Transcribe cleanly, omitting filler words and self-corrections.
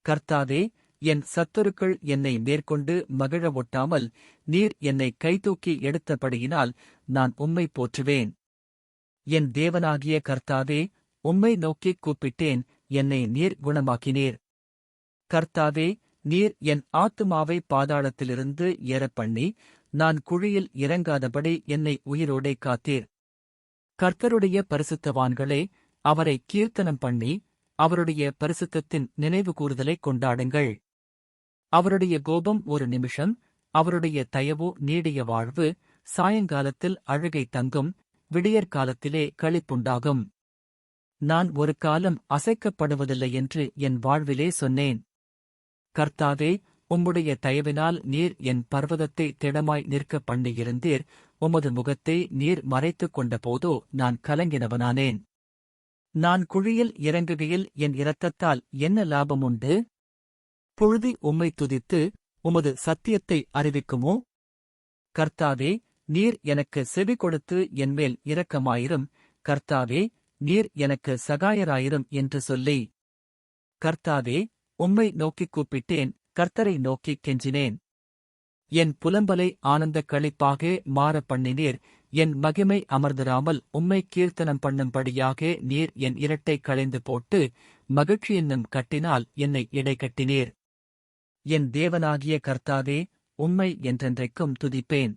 கர்த்தாவே, என் சத்துருக்கள் என்னை மேற்கொண்டு மகிழ ஒட்டாமல் நீர் என்னை கைதூக்கி எடுத்தபடியினால் நான் உம்மை போற்றுவேன். என் தேவனாகிய கர்த்தாவே, உம்மை நோக்கிக் கூப்பிட்டேன், என்னை நீர் குணமாக்கினீர். கர்த்தாவே, நீர் என் ஆத்துமாவை பாதாளத்திலிருந்து ஏறப்பண்ணி, நான் குழியில் இறங்காதபடி என்னை உயிரோடே காத்தீர். கர்த்தருடைய பரிசுத்தவான்களே, அவரை கீர்த்தனம் பண்ணி, அவருடைய பரிசுத்தத்தின் நினைவுகூறுதலைக் கொண்டாடுங்கள். அவருடைய கோபம் ஒரு நிமிஷம், அவருடைய தயவோ நீடிய வாழ்வு. சாயங்காலத்தில் அழுகை தங்கும், விடியற்காலத்திலே களிப்புண்டாகும். நான் ஒரு காலம் அசைக்கப்படுவதில்லை என்று என் வாழ்விலே சொன்னேன். கர்த்தாவே, உம்முடைய தயவினால் நீர் என் பர்வதத்தை திடமாய் நிற்கப் பண்ணியிருந்தீர். உமது முகத்தை நீர் மறைத்துக் கொண்டபோதோ நான் கலங்கினவனானேன். நான் குழியில் இறங்குகையில் என் இரத்தத்தால் என்ன லாபமுண்டு? புழுதி உம்மை துதித்து உமது சத்தியத்தை அறிவிக்குமோ? கர்த்தாவே, நீர் எனக்கு செவி கொடுத்து என்மேல் இரக்கமாயிரும். கர்த்தாவே, நீர் எனக்கு சகாயராயிரும் என்று சொல்லி. கர்த்தாவே, உம்மை நோக்கிக் கூப்பிட்டேன், கர்த்தரை நோக்கிக் கெஞ்சினேன். என் புலம்பலை ஆனந்தக் களிப்பாக மாறப் பண்ணினீர். என் மகிமை அமர்ந்திராமல் உம்மை கீர்த்தனம் பண்ணும்படியாக நீர் என் இரட்டை களைந்து போட்டு, மகிழ்ச்சி என்னும் கட்டினால் என்னை இடைக்கட்டினீர். என் தேவனாகிய கர்த்தாவே, உம்மை என்றென்றைக்கும் துதிப்பேன்.